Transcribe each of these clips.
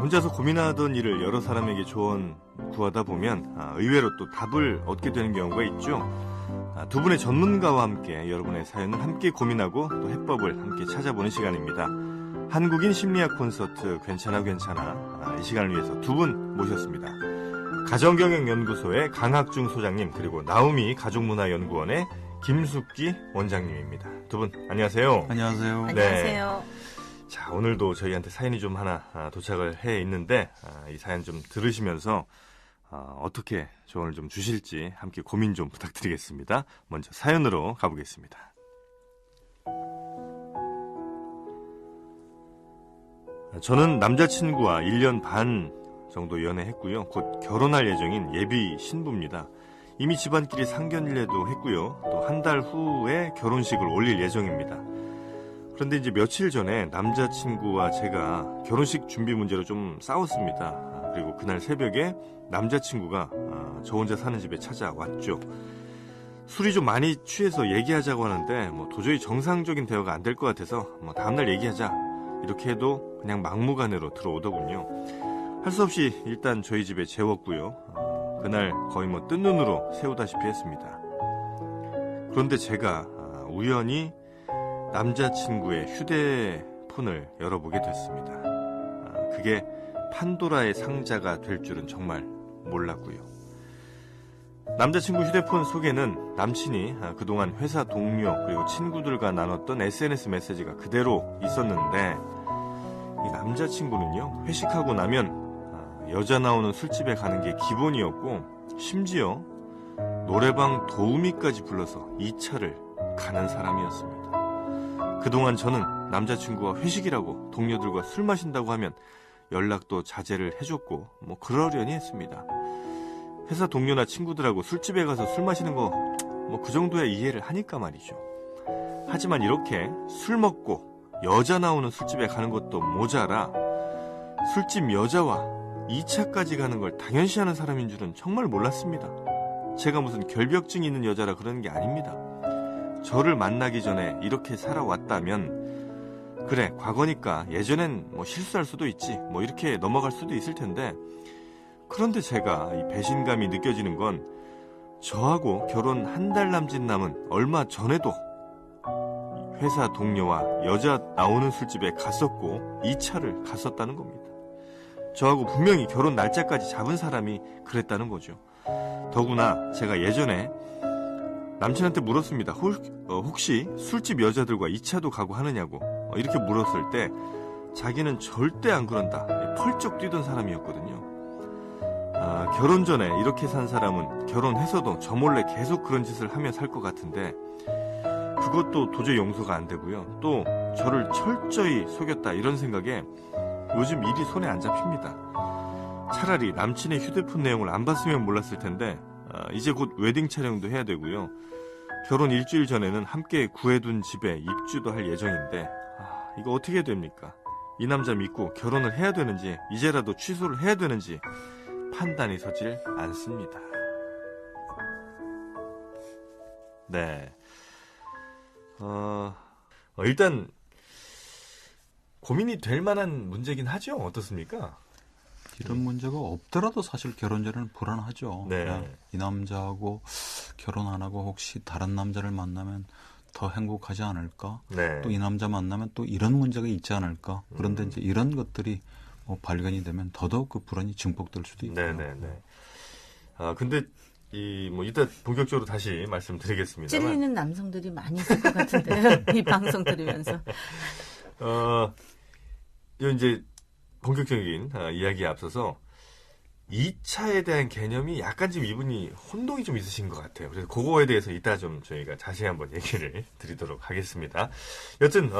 혼자서 고민하던 일을 여러 사람에게 조언 구하다 보면 의외로 또 답을 얻게 되는 경우가 있죠. 두 분의 전문가와 함께 여러분의 사연을 함께 고민하고 또 해법을 함께 찾아보는 시간입니다. 한국인 심리학 콘서트 괜찮아 이 시간을 위해서 두 분 모셨습니다. 가정경영연구소의 강학중 소장님, 그리고 나우미 가족문화연구원의 김숙기 원장님입니다. 두 분 안녕하세요. 안녕하세요. 네. 안녕하세요. 자, 오늘도 저희한테 사연이 좀 하나 도착을 해 있는데 이 사연 좀 들으시면서 어떻게 조언을 좀 주실지 함께 고민 좀 부탁드리겠습니다. 먼저 사연으로 가보겠습니다. 저는 남자친구와 1년 반 정도 연애했고요. 곧 결혼할 예정인 예비 신부입니다. 이미 집안끼리 상견례도 했고요. 또 한 달 후에 결혼식을 올릴 예정입니다. 그런데 이제 며칠 전에 남자친구와 제가 결혼식 준비 문제로 좀 싸웠습니다. 그리고 그날 새벽에 남자친구가 저 혼자 사는 집에 찾아왔죠. 술이 좀 많이 취해서 얘기하자고 하는데 도저히 정상적인 대화가 안 될 것 같아서 다음날 얘기하자 이렇게 해도 그냥 막무가내로 들어오더군요. 할 수 없이 일단 저희 집에 재웠고요. 그날 거의 뜬 눈으로 새우다시피 했습니다. 그런데 제가 우연히 남자친구의 휴대폰을 열어보게 됐습니다. 그게 판도라의 상자가 될 줄은 정말 몰랐고요. 남자친구 휴대폰 속에는 남친이 그동안 회사 동료 그리고 친구들과 나눴던 SNS 메시지가 그대로 있었는데, 이 남자친구는요, 회식하고 나면 여자 나오는 술집에 가는 게 기본이었고 심지어 노래방 도우미까지 불러서 2차를 가는 사람이었습니다. 그동안 저는 남자친구와 회식이라고 동료들과 술 마신다고 하면 연락도 자제를 해줬고 그러려니 했습니다. 회사 동료나 친구들하고 술집에 가서 술 마시는 거 그 정도야 이해를 하니까 말이죠. 하지만 이렇게 술 먹고 여자 나오는 술집에 가는 것도 모자라 술집 여자와 2차까지 가는 걸 당연시하는 사람인 줄은 정말 몰랐습니다. 제가 무슨 결벽증이 있는 여자라 그러는 게 아닙니다. 저를 만나기 전에 이렇게 살아왔다면 그래, 과거니까 예전엔 실수할 수도 있지 이렇게 넘어갈 수도 있을 텐데, 그런데 제가 이 배신감이 느껴지는 건 저하고 결혼 한 달 남짓 남은 얼마 전에도 회사 동료와 여자 나오는 술집에 갔었고 2차를 갔었다는 겁니다. 저하고 분명히 결혼 날짜까지 잡은 사람이 그랬다는 거죠. 더구나 제가 예전에 남친한테 물었습니다. 혹시 술집 여자들과 2차도 가고 하느냐고 이렇게 물었을 때 자기는 절대 안 그런다 펄쩍 뛰던 사람이었거든요. 결혼 전에 이렇게 산 사람은 결혼해서도 저 몰래 계속 그런 짓을 하며 살 것 같은데 그것도 도저히 용서가 안 되고요. 또 저를 철저히 속였다 이런 생각에 요즘 일이 손에 안 잡힙니다. 차라리 남친의 휴대폰 내용을 안 봤으면 몰랐을 텐데 이제 곧 웨딩 촬영도 해야 되고요. 결혼 일주일 전에는 함께 구해둔 집에 입주도 할 예정인데 이거 어떻게 해야 됩니까? 이 남자 믿고 결혼을 해야 되는지 이제라도 취소를 해야 되는지 판단이 서질 않습니다. 네. 일단 고민이 될 만한 문제긴 하죠. 어떻습니까? 이런 문제가 없더라도 사실 결혼 전에는 불안하죠. 네. 이 남자하고 결혼 안 하고 혹시 다른 남자를 만나면 더 행복하지 않을까? 네. 또 이 남자 만나면 또 이런 문제가 있지 않을까? 그런데 이제 이런 것들이 발견이 되면 더더욱 그 불안이 증폭될 수도 있고요. 네네네. 근데 이따 본격적으로 다시 말씀드리겠습니다. 찔리는 남성들이 많이 있을 것 같은데요. 이 방송 들으면서. 이제 본격적인 이야기에 앞서서 2차에 대한 개념이 약간 지금 이분이 혼동이 좀 있으신 것 같아요. 그래서 그거에 대해서 이따 좀 저희가 자세히 한번 얘기를 드리도록 하겠습니다. 여튼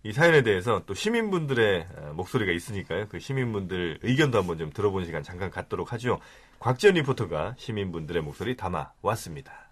이 사연에 대해서 또 시민분들의 목소리가 있으니까요. 그 시민분들 의견도 한번 좀 들어보는 시간 잠깐 갖도록 하죠. 곽지연 리포터가 시민분들의 목소리 담아왔습니다.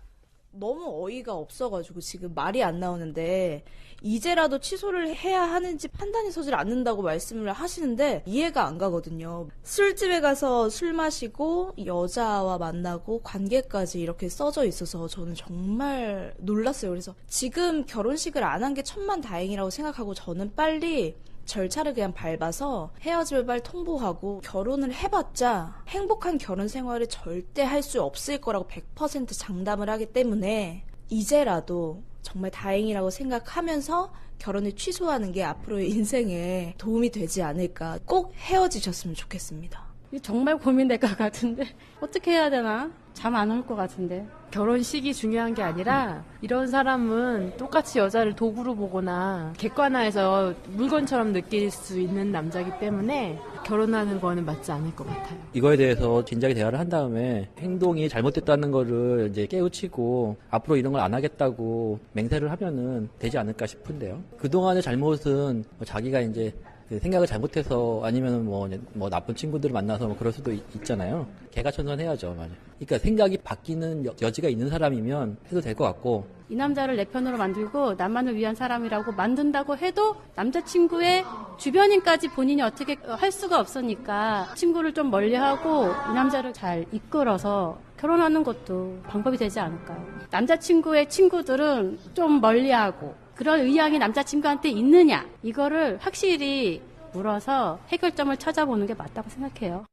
너무 어이가 없어가지고 지금 말이 안 나오는데 이제라도 취소를 해야 하는지 판단이 서질 않는다고 말씀을 하시는데 이해가 안 가거든요. 술집에 가서 술 마시고 여자와 만나고 관계까지 이렇게 써져 있어서 저는 정말 놀랐어요. 그래서 지금 결혼식을 안 한 게 천만다행이라고 생각하고 저는 빨리 절차를 그냥 밟아서 헤어짐을 빨리 통보하고 결혼을 해봤자 행복한 결혼 생활을 절대 할 수 없을 거라고 100% 장담을 하기 때문에 이제라도 정말 다행이라고 생각하면서 결혼을 취소하는 게 앞으로의 인생에 도움이 되지 않을까. 꼭 헤어지셨으면 좋겠습니다. 정말 고민될 것 같은데 어떻게 해야 되나? 잠 안 올 것 같은데. 결혼식이 중요한 게 아니라 이런 사람은 똑같이 여자를 도구로 보거나 객관화해서 물건처럼 느낄 수 있는 남자이기 때문에 결혼하는 거는 맞지 않을 것 같아요. 이거에 대해서 진작에 대화를 한 다음에 행동이 잘못됐다는 거를 이제 깨우치고 앞으로 이런 걸 안 하겠다고 맹세를 하면은 되지 않을까 싶은데요. 그동안의 잘못은 자기가 이제 그 생각을 잘못해서 아니면 뭐 나쁜 친구들을 만나서 뭐 그럴 수도 있잖아요. 개가천선해야죠, 맞아요. 그러니까 생각이 바뀌는 여지가 있는 사람이면 해도 될 것 같고. 이 남자를 내 편으로 만들고 나만을 위한 사람이라고 만든다고 해도 남자친구의 주변인까지 본인이 어떻게 할 수가 없으니까 친구를 좀 멀리하고 이 남자를 잘 이끌어서 결혼하는 것도 방법이 되지 않을까요? 남자친구의 친구들은 좀 멀리하고 그런 의향이 남자친구한테 있느냐 이거를 확실히 물어서 해결점을 찾아보는 게 맞다고 생각해요.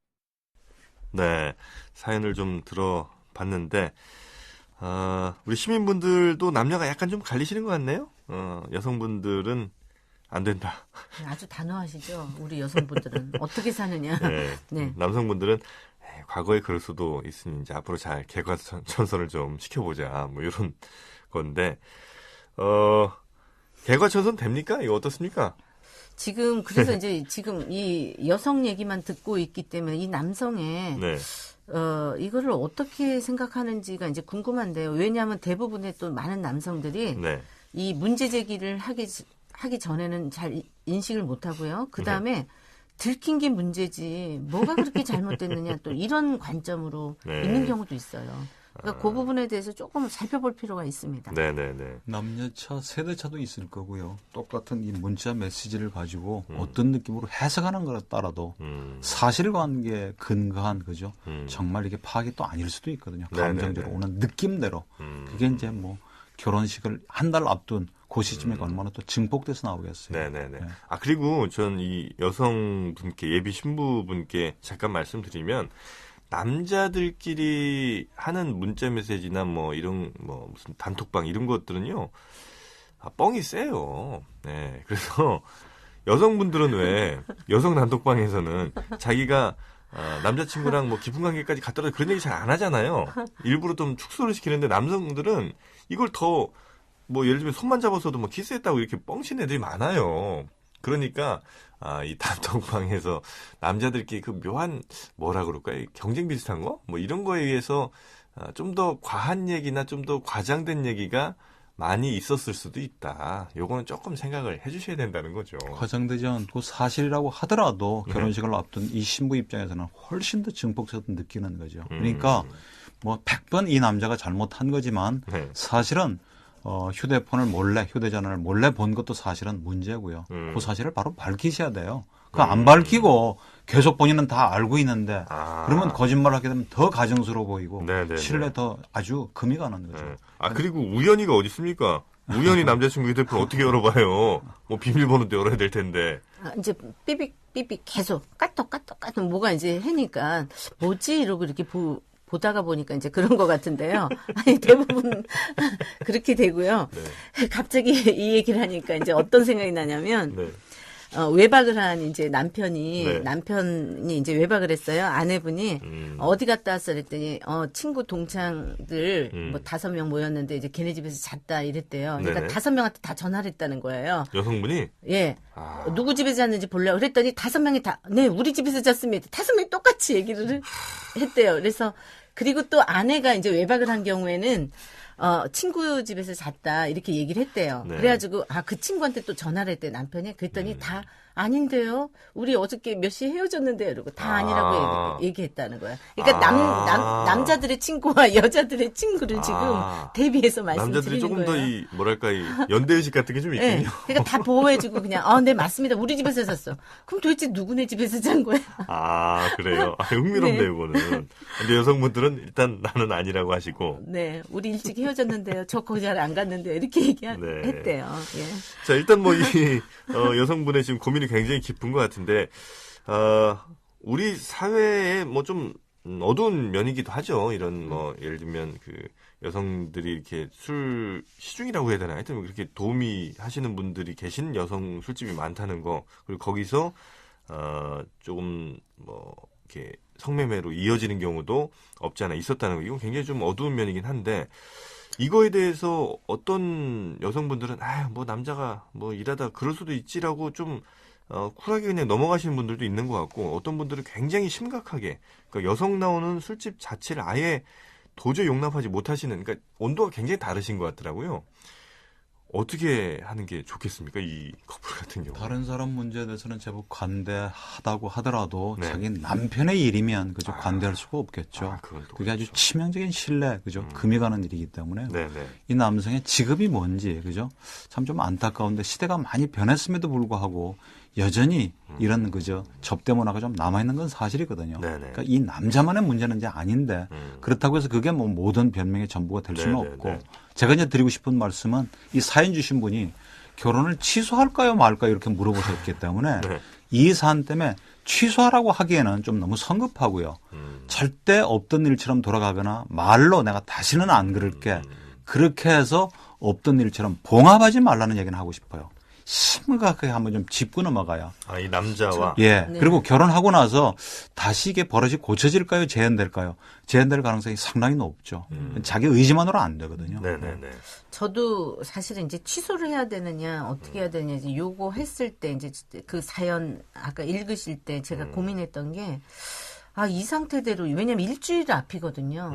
네, 사연을 좀 들어봤는데 우리 시민분들도 남녀가 약간 좀 갈리시는 것 같네요. 여성분들은 안 된다. 아주 단호하시죠. 우리 여성분들은 어떻게 사느냐. 네, 네. 남성분들은 과거에 그럴 수도 있으니 이제 앞으로 잘 개과천선을 좀 시켜보자 뭐 이런 건데 개과천선 됩니까? 이거 어떻습니까? 지금 그래서 이제 지금 이 여성 얘기만 듣고 있기 때문에 이 남성의 네. 이거를 어떻게 생각하는지가 이제 궁금한데요. 왜냐하면 대부분의 또 많은 남성들이 네. 이 문제 제기를 하기 전에는 잘 인식을 못 하고요. 그 다음에 들킨 게 문제지 뭐가 그렇게 잘못됐느냐 또 이런 관점으로 네. 있는 경우도 있어요. 그러니까 그 부분에 대해서 조금 살펴볼 필요가 있습니다. 네네네. 남녀차, 세대차도 있을 거고요. 똑같은 이 문자 메시지를 가지고 어떤 느낌으로 해석하는 거에 따라도 사실관계에 근거한 거죠. 정말 이게 파악이 또 아닐 수도 있거든요. 감정적으로 네네네. 오는 느낌대로. 그게 이제 뭐 결혼식을 한 달 앞둔 그 시점에 얼마나 또 증폭돼서 나오겠어요. 네네네. 네. 그리고 전 이 여성분께, 예비 신부분께 잠깐 말씀드리면, 남자들끼리 하는 문자 메시지나 뭐 이런 뭐 무슨 단톡방 이런 것들은요, 뻥이 세요. 네. 그래서 여성분들은 왜 여성 단톡방에서는 자기가 남자친구랑 뭐 깊은 관계까지 갔더라도 그런 얘기 잘 안 하잖아요. 일부러 좀 축소를 시키는데 남성들은 이걸 더 뭐 예를 들면 손만 잡아서도 뭐 키스했다고 이렇게 뻥친 애들이 많아요. 그러니까 이 단톡방에서 남자들끼리 그 묘한 뭐라 그럴까요? 경쟁 비슷한 거? 뭐 이런 거에 의해서 좀 더 과한 얘기나 좀 더 과장된 얘기가 많이 있었을 수도 있다. 요거는 조금 생각을 해주셔야 된다는 거죠. 과장되지 않고 사실이라고 하더라도 결혼식을 앞둔 이 신부 입장에서는 훨씬 더 증폭해서 느끼는 거죠. 그러니까 뭐 100번 이 남자가 잘못한 거지만 네. 사실은 휴대폰을 몰래, 휴대전화를 몰래 본 것도 사실은 문제고요. 그 사실을 바로 밝히셔야 돼요. 그 안 밝히고 계속 본인은 다 알고 있는데 그러면 거짓말을 하게 되면 더 가증스러워 보이고 네네네. 신뢰 더 아주 금이 가는 거죠. 네. 그리고 우연히가 어디 있습니까? 우연히 남자친구 휴대폰 어떻게 열어봐요? 뭐 비밀번호도 열어야 될 텐데. 이제 삐빅 계속 까똑 뭐가 이제 해니까 뭐지 이러고 이렇게 보다가 보니까 이제 그런 것 같은데요. 아니, 대부분 그렇게 되고요. 네. 갑자기 이 얘기를 하니까 이제 어떤 생각이 나냐면, 네. 외박을 한 이제 남편이 네. 이제 외박을 했어요. 아내분이 어디 갔다 왔어 그랬더니 친구 동창들 뭐 5명 모였는데 이제 걔네 집에서 잤다 이랬대요. 그러니까 네네. 5명한테 다 전화를 했다는 거예요. 여성분이? 예. 누구 집에서 잤는지 보려고 그랬더니 5명이 다, 네, 우리 집에서 잤습니다. 5명이 똑같이 얘기를 했대요. 그래서, 그리고 또 아내가 이제 외박을 한 경우에는, 친구 집에서 잤다, 이렇게 얘기를 했대요. 네. 그래가지고, 그 친구한테 또 전화를 했대, 남편이. 그랬더니 다, 아닌데요? 우리 어저께 몇 시에 헤어졌는데요? 이러고 다 아니라고 얘기했다는 거야. 그러니까 남자들의 친구와 여자들의 친구를 지금 대비해서 남자들이 말씀드리는 조금 거예요. 더 뭐랄까, 연대의식 같은 게 좀 있군요. 네. 그러니까 다 보호해주고 그냥, 네, 맞습니다. 우리 집에서 잤어. 그럼 도대체 누구네 집에서 잔 거야? 그래요? 흥미롭네요, 네. 이거는. 근데 여성분들은 일단 나는 아니라고 하시고. 네, 우리 일찍 헤어졌는데요. 저 거기 잘 안 갔는데요. 이렇게 네. 했대요. 예. 자, 일단 뭐 이 여성분의 지금 고민이 기운이 굉장히 깊은 것 같은데, 우리 사회에 뭐 좀 어두운 면이기도 하죠. 이런 뭐 예를 들면 그 여성들이 이렇게 술 시중이라고 해야 되나? 하여튼 그렇게 도우미 하시는 분들이 계신 여성 술집이 많다는 거. 그리고 거기서 조금 뭐 이렇게 성매매로 이어지는 경우도 없지 않아 있었다는 거. 이건 굉장히 좀 어두운 면이긴 한데 이거에 대해서 어떤 여성분들은 뭐 남자가 뭐 일하다 그럴 수도 있지라고 좀 쿨하게 그냥 넘어가시는 분들도 있는 것 같고 어떤 분들은 굉장히 심각하게 그러니까 여성 나오는 술집 자체를 아예 도저히 용납하지 못하시는 그러니까 온도가 굉장히 다르신 것 같더라고요. 어떻게 하는 게 좋겠습니까? 이 커플 같은 경우. 다른 사람 문제에 대해서는 제법 관대하다고 하더라도 네. 자기 남편의 일이면 그죠 관대할 수가 없겠죠. 그게 아주 치명적인 신뢰 그죠 금이 가는 일이기 때문에 네네. 이 남성의 직업이 뭔지 그죠 참 좀 안타까운데 시대가 많이 변했음에도 불구하고 여전히 이런 그죠 접대 문화가 좀 남아 있는 건 사실이거든요. 네네. 그러니까 이 남자만의 문제는 이제 아닌데 그렇다고 해서 그게 뭐 모든 변명의 전부가 될 수는 네네네. 없고 제가 이제 드리고 싶은 말씀은 이 사연 주신 분이 결혼을 취소할까요 말까요 이렇게 물어보셨기 때문에 네. 이 사안 때문에 취소하라고 하기에는 좀 너무 성급하고요. 절대 없던 일처럼 돌아가거나 말로 내가 다시는 안 그럴게 그렇게 해서 없던 일처럼 봉합하지 말라는 얘기는 하고 싶어요. 심각하게 한번 좀 짚고 넘어가야. 이 남자와 예. 네. 그리고 결혼하고 나서 다시 이게 버릇이 고쳐질까요? 재현될까요? 재현될 가능성이 상당히 높죠. 자기 의지만으로 안 되거든요. 네네네. 저도 사실은 이제 취소를 해야 되느냐 어떻게 해야 되느냐 이제 요거 했을 때 이제 그 사연 아까 읽으실 때 제가 고민했던 게 이 상태대로 왜냐면 일주일 앞이거든요.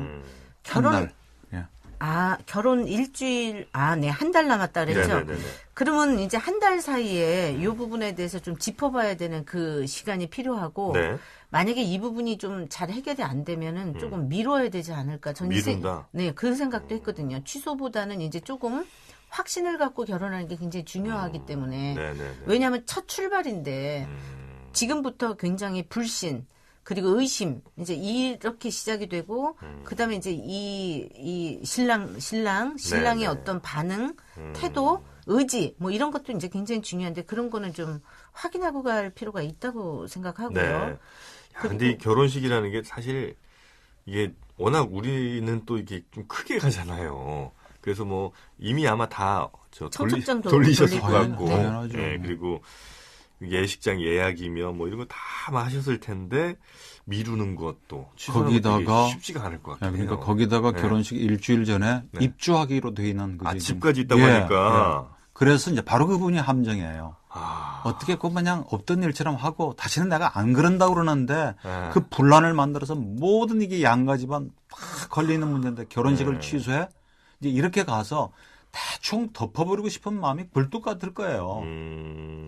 결혼 한 달. 예. 결혼 일주일 네 한 달 남았다 그랬죠. 네네네. 그러면 이제 한 달 사이에 이 부분에 대해서 좀 짚어봐야 되는 그 시간이 필요하고 네. 만약에 이 부분이 좀 잘 해결이 안 되면은 조금 미뤄야 되지 않을까. 저는 미룬다? 네, 그 생각도 했거든요. 취소보다는 이제 조금 확신을 갖고 결혼하는 게 굉장히 중요하기 때문에. 네네네. 왜냐하면 첫 출발인데 지금부터 굉장히 불신 그리고 의심 이제 이렇게 시작이 되고 그다음에 이제 이 신랑의 네네. 어떤 반응, 태도, 의지 뭐 이런 것도 이제 굉장히 중요한데 그런 거는 좀 확인하고 갈 필요가 있다고 생각하고요. 네. 근데 이 결혼식이라는 게 사실 이게 워낙 우리는 또 이게 좀 크게 가잖아요. 그래서 뭐 이미 아마 다 청첩장도 돌리셨을 돌리고. 것 같고, 당연하죠. 예, 그리고 예식장 예약이며 뭐 이런 거 다 하셨을 텐데 미루는 것도 취소하는 것도 거기다가 되게 쉽지가 않을 것 같아요. 그러니까 거기다가 네. 결혼식 일주일 전에 네. 입주하기로 돼 있는 그게 집까지 있다고 예, 하니까. 예. 그래서 이제 바로 그분이 함정이에요. 아, 어떻게 그냥 없던 일처럼 하고 다시는 내가 안 그런다고 그러는데 네. 그 분란을 만들어서 모든 이게 양가 집안 막 걸리는 문제인데 결혼식을 네. 취소해? 이제 이렇게 가서 대충 덮어버리고 싶은 마음이 굴뚝 같을 거예요.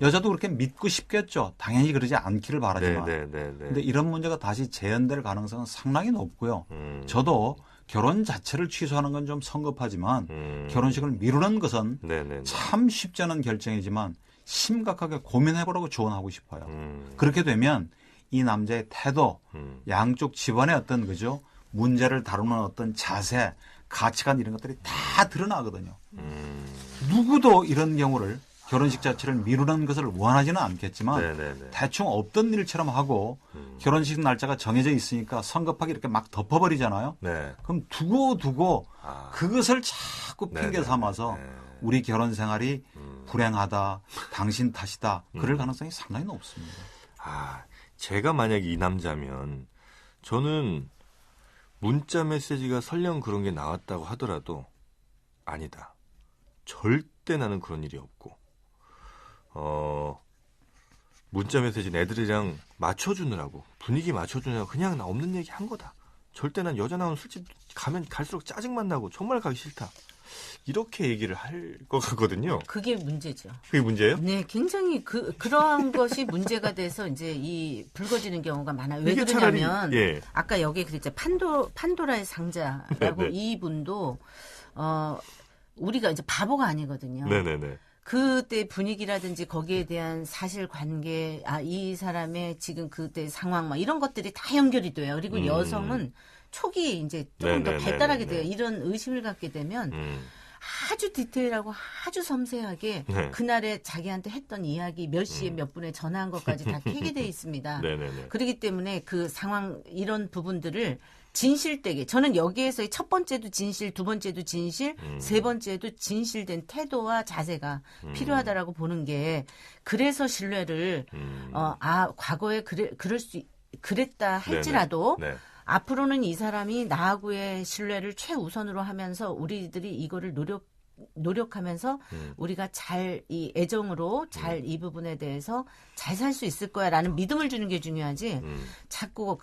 여자도 그렇게 믿고 싶겠죠. 당연히 그러지 않기를 바라지만. 네네네. 근데 이런 문제가 다시 재현될 가능성은 상당히 높고요. 저도 결혼 자체를 취소하는 건 좀 성급하지만 결혼식을 미루는 것은 네네네. 참 쉽지 않은 결정이지만 심각하게 고민해보라고 조언하고 싶어요. 그렇게 되면 이 남자의 태도, 양쪽 집안의 어떤 그죠 문제를 다루는 어떤 자세, 가치관 이런 것들이 다 드러나거든요. 누구도 이런 경우를 결혼식 자체를 미루는 것을 원하지는 않겠지만 네네네. 대충 없던 일처럼 하고 결혼식 날짜가 정해져 있으니까 성급하게 이렇게 막 덮어버리잖아요. 네. 그럼 두고 그것을 자꾸 핑계 네네. 삼아서 네. 우리 결혼 생활이 불행하다, 당신 탓이다 그럴 가능성이 상당히 높습니다. 제가 만약에 이 남자면 저는 문자 메시지가 설령 그런 게 나왔다고 하더라도 아니다. 절대 나는 그런 일이 없고 문자 메시지는 애들이랑 맞춰주느라고 분위기 맞춰주느라고 그냥 나 없는 얘기 한 거다. 절대 난 여자 나오는 술집 가면 갈수록 짜증만 나고 정말 가기 싫다. 이렇게 얘기를 할 것 같거든요. 그게 문제죠. 그게 문제예요? 네, 굉장히 그러한 것이 문제가 돼서 이제 이 불거지는 경우가 많아요. 왜 이게 그러냐면 차라리, 예. 아까 여기 그랬죠. 판도라의 상자라고 네네. 이분도 우리가 이제 바보가 아니거든요. 네네네. 그때 분위기라든지 거기에 대한 사실관계, 이 사람의 지금 그때 상황, 막 이런 것들이 다 연결이 돼요. 그리고 여성은 초기 이제 조금 더 네네네네네. 발달하게 돼요. 이런 의심을 갖게 되면 아주 디테일하고 아주 섬세하게 네. 그날에 자기한테 했던 이야기 몇 시에 몇 분에 전화한 것까지 다 캐게 돼 있습니다. 네네네. 그렇기 때문에 그 상황 이런 부분들을 진실되게 저는 여기에서의 첫 번째도 진실, 두 번째도 진실, 세 번째도 진실된 태도와 자세가 필요하다라고 보는 게 그래서 신뢰를 과거에 그랬다 할지라도 네네. 네. 앞으로는 이 사람이 나하고의 신뢰를 최우선으로 하면서 우리들이 이거를 노력하면서 우리가 잘 이 애정으로 잘 이 부분에 대해서 잘 살 수 있을 거야라는 믿음을 주는 게 중요하지. 자꾸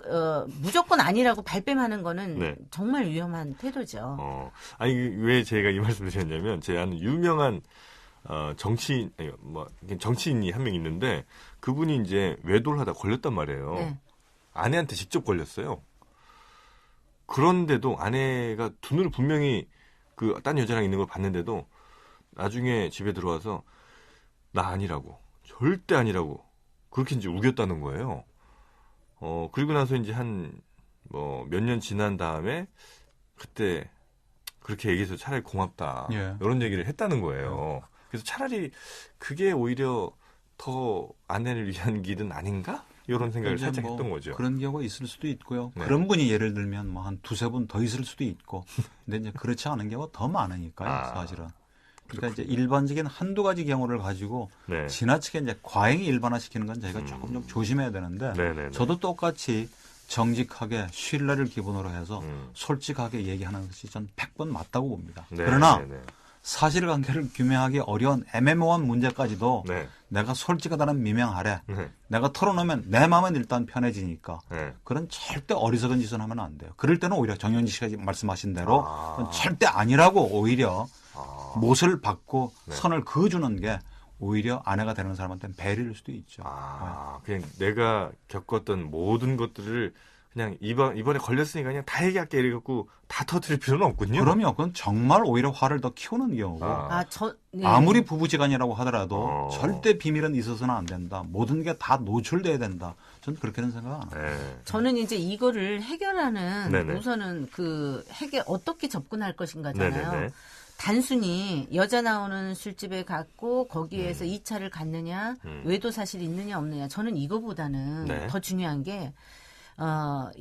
무조건 아니라고 발뺌하는 거는 네. 정말 위험한 태도죠. 아니 왜 제가 이 말씀을 드렸냐면 제 아는 유명한 정치인이 한 명 있는데 그분이 이제 외도를 하다 걸렸단 말이에요. 네. 아내한테 직접 걸렸어요. 그런데도 아내가 두 눈을 분명히 그 딴 여자랑 있는 걸 봤는데도 나중에 집에 들어와서 나 아니라고 절대 아니라고 그렇게 이제 우겼다는 거예요. 그리고 나서 이제 몇 년 지난 다음에 그때 그렇게 얘기해서 차라리 고맙다 예. 이런 얘기를 했다는 거예요. 그래서 차라리 그게 오히려 더 아내를 위한 길은 아닌가? 이런 생각을 이제 살짝 했던 거죠. 그런 경우가 있을 수도 있고요. 네. 그런 분이 예를 들면 뭐 한 두세 분 더 있을 수도 있고. 근데 이제 그렇지 않은 경우가 더 많으니까요, 사실은. 그러니까 이제 일반적인 한두 가지 경우를 가지고 네. 지나치게 이제 과잉 일반화시키는 건 저희가 조금 좀 조심해야 되는데 네네네. 저도 똑같이 정직하게 신뢰를 기본으로 해서 음. 솔직하게 얘기하는 것이 전 100번 맞다고 봅니다. 네, 그러나 네, 네. 사실관계를 규명하기 어려운 애매모호한 문제까지도 네. 내가 솔직하다는 미명하래. 네. 내가 털어놓으면 내 마음은 일단 편해지니까 네. 그런 절대 어리석은 짓은 하면 안 돼요. 그럴 때는 오히려 정영지 씨가 말씀하신 대로 아. 그건 절대 아니라고 오히려 못을 받고 네. 선을 그어주는 게 오히려 아내가 되는 사람한테는 배려일 수도 있죠. 그냥 내가 겪었던 모든 것들을 그냥 이번에 걸렸으니까 그냥 다 얘기할게 이래갖고 다 터뜨릴 필요는 없군요. 그러면 그건 정말 오히려 화를 더 키우는 경우고 네. 아무리 부부지간이라고 하더라도 어. 절대 비밀은 있어서는 안 된다. 모든 게 다 노출돼야 된다. 저는 그렇게는 생각 안 해요. 네. 저는 이제 이거를 해결하는 네네. 우선은 어떻게 접근할 것인가잖아요. 네네네. 단순히 여자 나오는 술집에 갔고 거기에서 2차를 갔느냐, 음. 외도 사실이 있느냐 없느냐. 저는 이거보다는 네. 더 중요한 게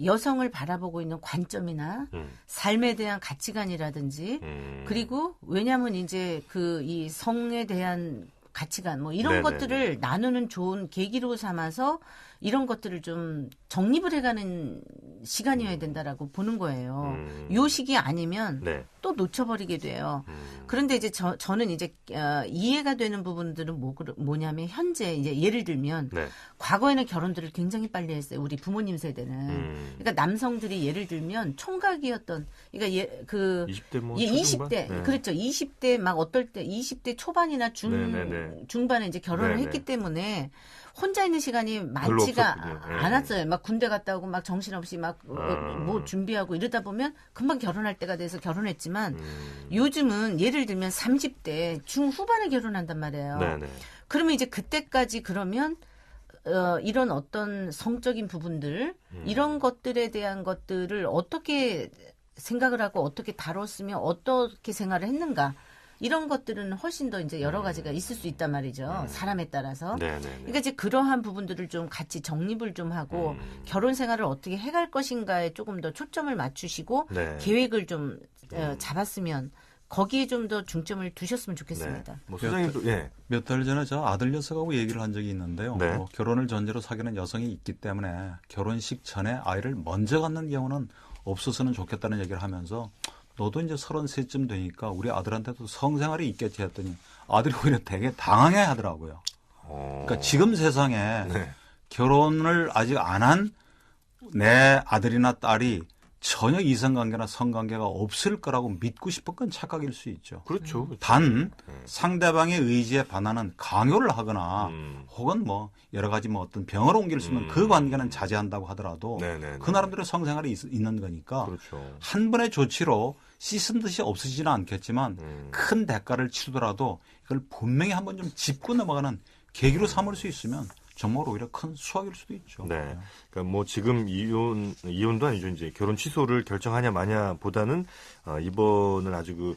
여성을 바라보고 있는 관점이나 삶에 대한 가치관이라든지 그리고 왜냐하면 이제 이 성에 대한 가치관 뭐 이런 네네네. 것들을 나누는 좋은 계기로 삼아서 이런 것들을 좀 정립을 해가는 시간이어야 된다라고 보는 거예요. 요 시기 아니면 네. 또 놓쳐버리게 돼요. 그런데 이제 저는 이제 이해가 되는 부분들은 뭐냐면 현재 이제 예를 들면 네. 과거에는 결혼들을 굉장히 빨리 했어요. 우리 부모님 세대는. 그러니까 남성들이 예를 들면 총각이었던 그러니까 20대 뭐 20대 네. 그렇죠. 20대 막 어떨 때 20대 초반이나 네네네. 중반에 이제 결혼을 네네. 했기 때문에 혼자 있는 시간이 별로 많지가 없었군요. 네. 않았어요. 막 군대 갔다 오고 막 정신없이 막 뭐 준비하고 이러다 보면 금방 결혼할 때가 돼서 결혼했지만 요즘은 예를 들면 30대 중후반에 결혼한단 말이에요. 네네. 그러면 이제 그때까지 그러면 이런 어떤 성적인 부분들 이런 것들에 대한 것들을 어떻게 생각을 하고 어떻게 다뤘으며 어떻게 생활을 했는가 이런 것들은 훨씬 더 이제 여러 가지가 있을 수 있단 말이죠. 사람에 따라서. 네네네. 그러니까 이제 그러한 부분들을 좀 같이 정립을 좀 하고 결혼 생활을 어떻게 해갈 것인가에 조금 더 초점을 맞추시고 네. 계획을 좀 잡았으면 거기에 좀 더 중점을 두셨으면 좋겠습니다. 네. 뭐 소장님도 예. 몇 달 전에 저 아들 녀석하고 얘기를 한 적이 있는데요. 네. 결혼을 전제로 사귀는 여성이 있기 때문에 결혼식 전에 아이를 먼저 갖는 경우는 없었으면 좋겠다는 얘기를 하면서 너도 이제 33쯤 되니까 우리 아들한테도 성생활이 있겠지 했더니 아들이 오히려 되게 당황해 하더라고요. 그러니까 지금 세상에 네. 결혼을 아직 안 한 내 아들이나 딸이 전혀 이성관계나 성관계가 없을 거라고 믿고 싶은 건 착각일 수 있죠. 그렇죠. 단 상대방의 의지에 반하는 강요를 하거나 혹은 뭐 여러 가지 뭐 어떤 병을 옮길 수 있는 그 관계는 자제한다고 하더라도 네네네. 그 나름대로 성생활이 있는 거니까 그렇죠. 한 번의 조치로 씻은 듯이 없어지지는 않겠지만 큰 대가를 치르더라도 이걸 분명히 한번 좀 짚고 넘어가는 계기로 삼을 수 있으면 정말 오히려 큰 수확일 수도 있죠. 네. 그러니까 뭐 지금 이혼도 아니죠. 이제 결혼 취소를 결정하냐 마냐 보다는 이번을 아주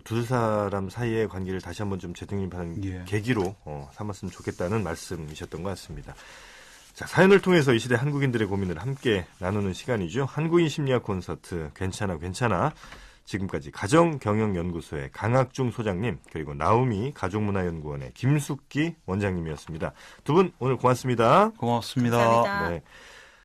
두 사람 사이의 관계를 다시 한번 좀 재독립하는 예. 계기로 삼았으면 좋겠다는 말씀이셨던 것 같습니다. 자, 사연을 통해서 이 시대 한국인들의 고민을 함께 나누는 시간이죠. 한국인 심리학 콘서트 괜찮아 괜찮아. 지금까지 가정경영연구소의 강학중 소장님, 그리고 나우미 가족문화연구원의 김숙기 원장님이었습니다. 두 분 오늘 고맙습니다. 고맙습니다. 감사합니다. 네.